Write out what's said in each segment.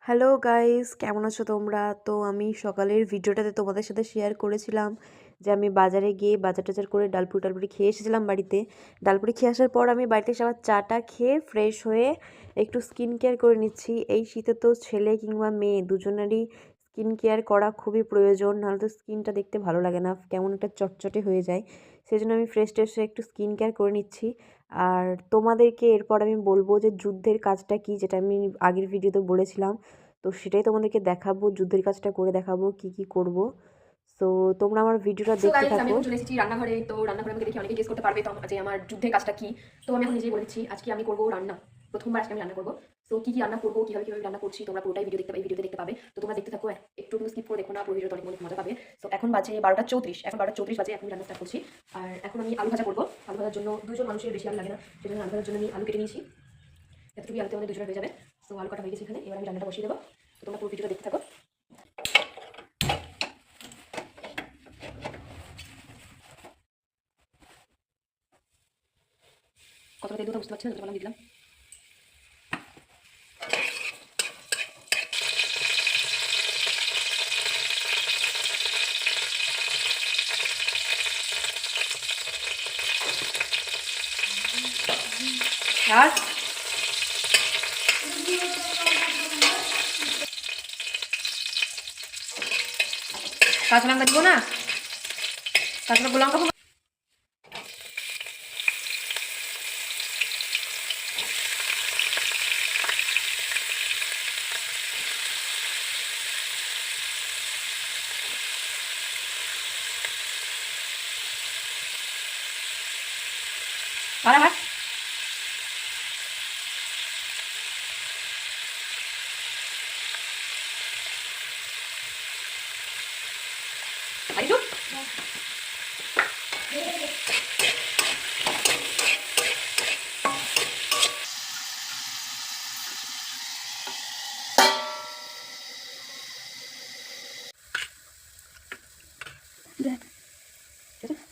Hello guys, কেমন আছো তোমরা? তো আমি সকালের ভিডিওটাতে তোমাদের সাথে শেয়ার করেছিলাম যে আমি বাজারে গিয়ে বাজার টাজার করে ডালপুরি খেয়ে এসেছিলাম বাড়িতে। ডালপুরি খেয়ে আসার পর আমি বাড়িতে এসে আবার চাটা খেয়ে ফ্রেশ হয়ে একটু স্কিন কেয়ার করে নিচ্ছি। এই শীতে তো ছেলে কিংবা মেয়ে দুজনেরই স্কিন কেয়ার করা খুবই প্রয়োজন, নাহলে তো স্কিনটা দেখতে ভালো লাগে না, কেমন একটা চটচটে হয়ে যায়। সেই জন্য আমি ফ্রেশ ট্রেশ হয়ে একটু স্কিন কেয়ার করে নিচ্ছি। আর তোমাদেরকে এরপর আমি বলবো যে যুদ্ধের কাজটা কি, যেটা আমি আগের ভিডিওতে বলেছিলাম। তো সেটাই তোমাদেরকে দেখাবো, যুদ্ধের কাজটা করে দেখাবো কি কি করব। সো তোমরা আমার ভিডিওটা সো দেখতে গাইস, আমি থাকো। এখন চলে এসেছি রান্নাঘরে। তো রান্নাঘরে আমাকে দেখে অনেকে গেস করতে পারবে তো যে আমার যুদ্ধের কাজটা কি। তো আমি এখন নিজেই বলেছি, আজকে আমি করবো রান্না। প্রথমবার আজকে আমি রান্না করবো। তো কি কি রান্না করবো, কিভাবে কিভাবে রান্না করছি, তোমরা পুরোটাই ভিডিওতে দেখতে পাবে। তো তোমরা দেখতে থাকো, একটু কিন্তু স্কিপ করে দেখো না, পুরো ভিডিওটা অনেক মজা পাবে। তো এখন বাজে 12টা 34, এখন 12টা 34 বাজে, এখন রান্না স্টার্ট করছি। আর এখন আমি আলু ভাজা করবো। আলু ভাজার জন্য দুজন মানুষের বেশি আলু লাগে না, সেজন্য আলু ভাজার জন্য আমি আলু কেটে নিয়েছি। এতটুকু আলুতে আমাদের দুজনের হয়ে যাবে। তো আলু কাটা হয়ে গেছে এখানে, এবার আমি রান্নাটা বসিয়ে দেবো। তো তোমরা পুরো ভিডিওটা দেখতে থাকো। কতটা তেল দেবো বুঝতে পারছি না, যতটা দিলাম। আর কাঁচা লঙ্কা দিব না, কাঁচা লঙ্কা আর আরেকটু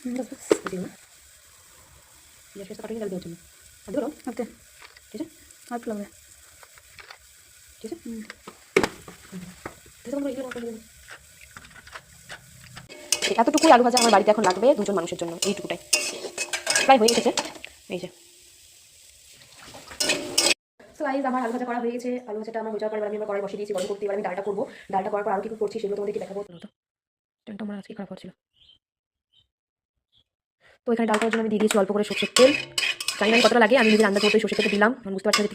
ঠিক আছে। দিও না, পেঁয়াজ পেস্ট কাটিয়ে দেওয়ার জন্য আর দিও ওকে, ঠিক আছে। আর একটু লাগবে, ঠিক আছে। এতটুকুই আলু ভাজা আমার বাড়িতে এখন লাগবে দুজন মানুষের জন্য, এইটুকুটাই প্রায় হয়ে এসেছে। এই যে সো গাইস, আমার আলু ভাজা করা হয়ে গেছে। আলু ভাজাটা আমার হয়ে যাওয়ার পর আমি কড়াই বসিয়ে দিয়েছি গরম করতে। এবার আমি ডালটা করবো। ডালটা করার পর আরও কি করছি সেগুলো তোমাদেরকে দেখাবো। ট্রেনটা আমার আজকে খারাপ হচ্ছিল। তো এখানে ডাল করার জন্য আমি দিয়ে দিয়েছি অল্প করে সরষের তেল। জানি না কতটা লাগে, আমি নিজে রান্না করতে সরষের তেলটা দিলাম, আমি বুঝতে পারছি না।